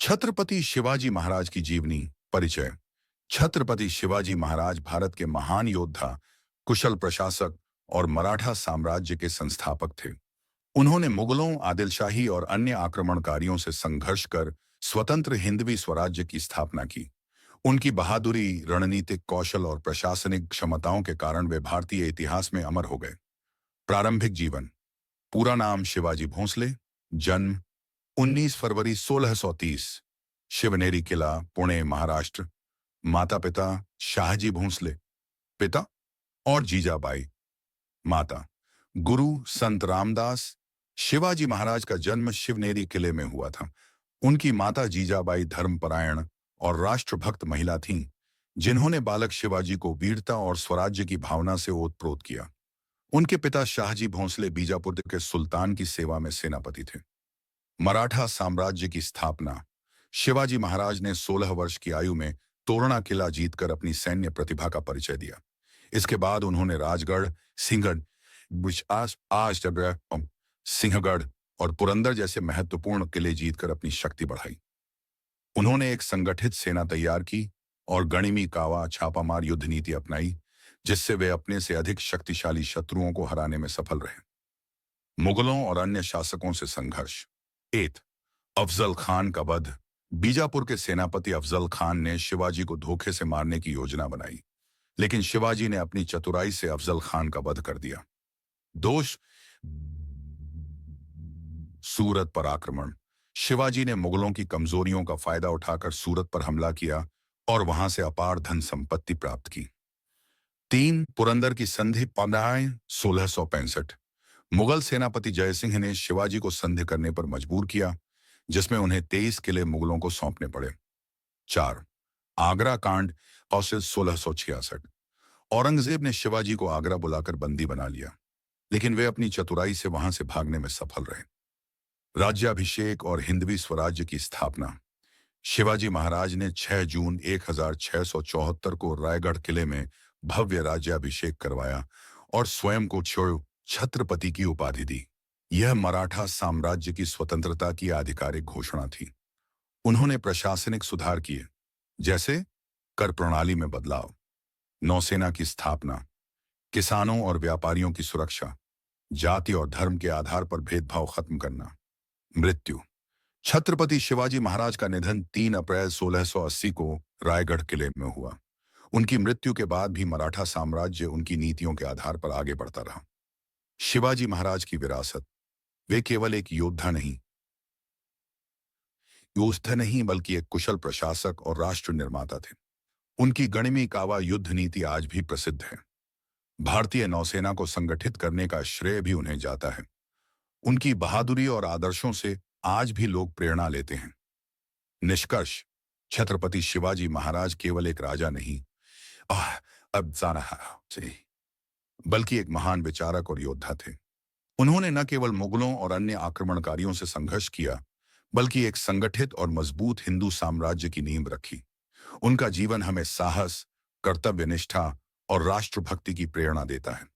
छत्रपति शिवाजी महाराज की जीवनी परिचय। छत्रपति शिवाजी महाराज भारत के महान योद्धा, कुशल प्रशासक और मराठा साम्राज्य के संस्थापक थे। उन्होंने मुगलों, आदिलशाही और अन्य आक्रमणकारियों से संघर्ष कर स्वतंत्र हिंदवी स्वराज्य की स्थापना की। उनकी बहादुरी, रणनीतिक कौशल और प्रशासनिक क्षमताओं के कारण वे भारतीय इतिहास में अमर हो गए। प्रारंभिक जीवन। पूरा नाम शिवाजी भोंसले। जन्म 19 फरवरी 1630, शिवनेरी किला, पुणे, महाराष्ट्र। माता पिता शाहजी भोंसले, पिता, और जीजाबाई, माता। गुरु संत रामदास। शिवाजी महाराज का जन्म शिवनेरी किले में हुआ था। उनकी माता जीजाबाई धर्मपरायण और राष्ट्रभक्त महिला थीं, जिन्होंने बालक शिवाजी को वीरता और स्वराज्य की भावना से ओतप्रोत किया। उनके पिता शाहजी भोंसले बीजापुर के सुल्तान की सेवा में सेनापति थे। मराठा साम्राज्य की स्थापना। शिवाजी महाराज ने 16 वर्ष की आयु में तोरणा किला जीतकर अपनी सैन्य प्रतिभा का परिचय दिया। इसके बाद उन्होंने राजगढ़, सिंहगढ़, सिंहगढ़ और पुरंदर जैसे महत्वपूर्ण किले जीतकर अपनी शक्ति बढ़ाई। उन्होंने एक संगठित सेना तैयार की और गणिमी कावा छापामार युद्ध नीति अपनाई, जिससे वे अपने से अधिक शक्तिशाली शत्रुओं को हराने में सफल रहे। मुगलों और अन्य शासकों से संघर्ष। एथ अफजल खान का वध। बीजापुर के सेनापति अफजल खान ने शिवाजी को धोखे से मारने की योजना बनाई, लेकिन शिवाजी ने अपनी चतुराई से अफजल खान का वध कर दिया। दोष। सूरत पर आक्रमण। शिवाजी ने मुगलों की कमजोरियों का फायदा उठाकर सूरत पर हमला किया और वहां से अपार धन संपत्ति प्राप्त की। 3 पुरंदर की संधि 1665। मुगल सेनापति जयसिंह ने शिवाजी को संधि करने पर मजबूर किया, जिसमें उन्हें 23 किले मुगलों को सौंपने पड़े। 4 आगरा कांड 1666। औरंगजेब ने शिवाजी को आगरा बुलाकर बंदी बना लिया, लेकिन वे अपनी चतुराई से वहां से भागने में सफल रहे। राज्याभिषेक और हिंदवी स्वराज्य की स्थापना। शिवाजी महाराज ने 6 जून 1674 को रायगढ़ किले में भव्य राज्याभिषेक करवाया और स्वयं को छत्रपति की उपाधि दी। यह मराठा साम्राज्य की स्वतंत्रता की आधिकारिक घोषणा थी। उन्होंने प्रशासनिक सुधार किए, जैसे कर प्रणाली में बदलाव, नौसेना की स्थापना, किसानों और व्यापारियों की सुरक्षा, जाति और धर्म के आधार पर भेदभाव खत्म करना। मृत्यु। छत्रपति शिवाजी महाराज का निधन 3 अप्रैल 1680 को रायगढ़ किले में हुआ। उनकी मृत्यु के बाद भी मराठा साम्राज्य उनकी नीतियों के आधार पर आगे बढ़ता रहा। शिवाजी महाराज की विरासत। वे केवल एक योद्धा नहीं बल्कि एक कुशल प्रशासक और राष्ट्र निर्माता थे। उनकी गणिमी कावा युद्ध नीति आज भी प्रसिद्ध है। भारतीय नौसेना को संगठित करने का श्रेय भी उन्हें जाता है। उनकी बहादुरी और आदर्शों से आज भी लोग प्रेरणा लेते हैं। निष्कर्ष। छत्रपति शिवाजी महाराज केवल एक राजा नहीं बल्कि एक महान विचारक और योद्धा थे। उन्होंने न केवल मुगलों और अन्य आक्रमणकारियों से संघर्ष किया, बल्कि एक संगठित और मजबूत हिंदू साम्राज्य की नींव रखी। उनका जीवन हमें साहस, कर्तव्यनिष्ठा और राष्ट्रभक्ति की प्रेरणा देता है।